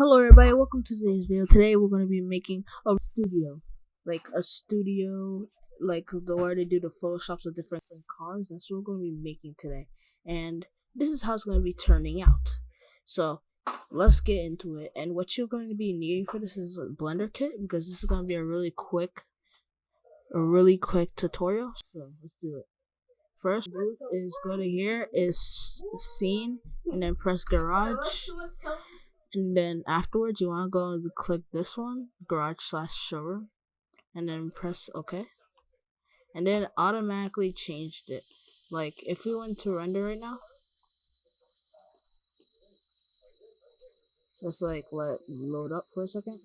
Hello everybody, welcome to today's video. Today we're going to be making a studio. Like the where they do the photoshops of different cars. That's what we're going to be making today. And this is how it's going to be turning out. So let's get into it. And what you're going to be needing for this is a Blender kit, because this is going to be a really quick tutorial. So let's do it. First is go to here, is scene, and then press garage. And then afterwards, you want to go and click this one, garage/showroom, and then press OK. And then it automatically changed it. Like, if we went to render right now, let's let it load up for a second.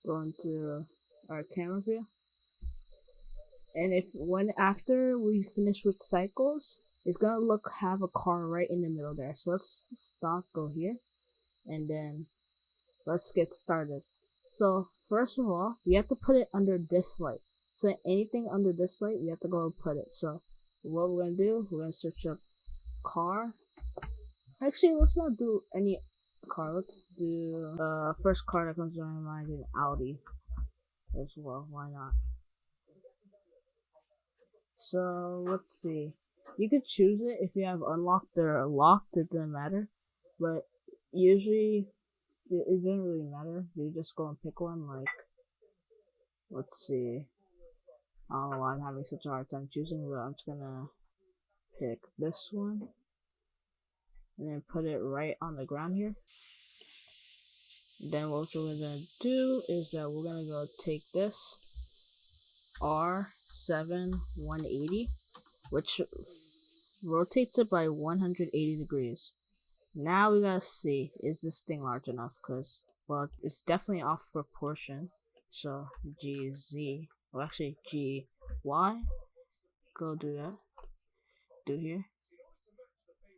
Go into our camera view. And after we finish with cycles, it's gonna have a car right in the middle there. So let's stop, go here, and then let's get started. So first of all, we have to put it under this light. So anything under this light, we have to go and put it. So what we're gonna do, we're gonna search up car. Actually, let's not do any car. Let's do first car that comes to my mind is Audi as well. Why not? So let's see. You could choose it if you have unlocked or locked. It doesn't matter, but usually it doesn't really matter. You just go and pick one. Like, let's see. I don't know why I'm having such a hard time choosing, but I'm just gonna pick this one and then put it right on the ground here. Then what we're gonna do is that we're gonna go take this R7 180, which rotates it by 180 degrees. Now we gotta see, is this thing large enough? Because, well, it's definitely off proportion. So GZ, well, actually GY, go do that. Do here.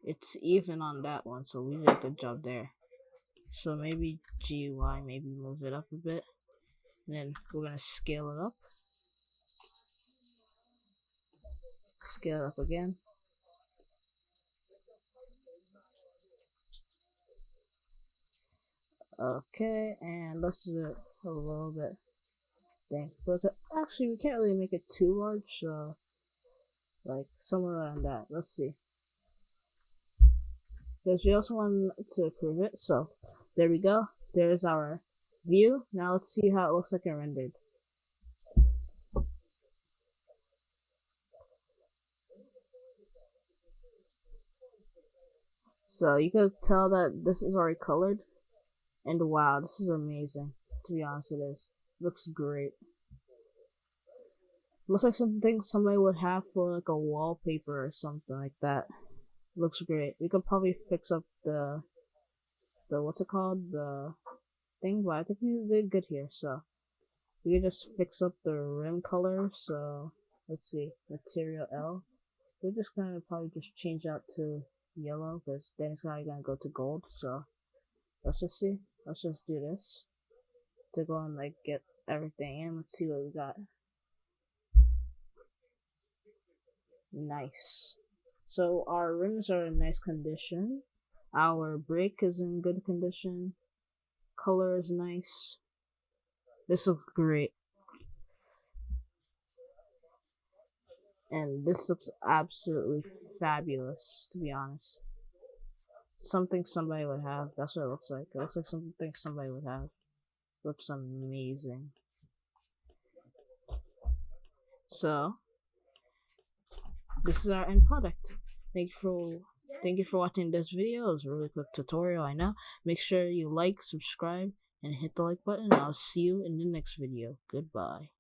It's even on that one, so we did a good job there. So maybe GY, maybe move it up a bit. And then we're gonna scale it up. Scale it up again. Okay, and let's do it a little bit. Dang, but actually we can't really make it too large, so like somewhere around that. Let's see. Because we also want to prove it, so there we go. There's our view. Now let's see how it looks like it rendered. So you can tell that this is already colored, and wow, this is amazing. To be honest, it is. Looks great. Looks like something somebody would have for like a wallpaper or something like that. Looks great. We could probably fix up the what's it called, the thing, but I think we did good here. So we could just fix up the rim color. So let's see, material L. We're just gonna probably just change out to yellow, because then it's probably gonna go to gold. So let's just see. Let's just do this to go and like get everything in. Let's see what we got. Nice. So our rims are in nice condition. Our brake is in good condition. Color is nice. This looks great. And this looks absolutely fabulous, to be honest. Something somebody would have. That's what it looks like. It looks like something somebody would have. Looks amazing. So this is our end product. Thank you for watching this video. It was a really quick tutorial, I know. Make sure you like, subscribe, and hit the like button. I'll see you in the next video. Goodbye.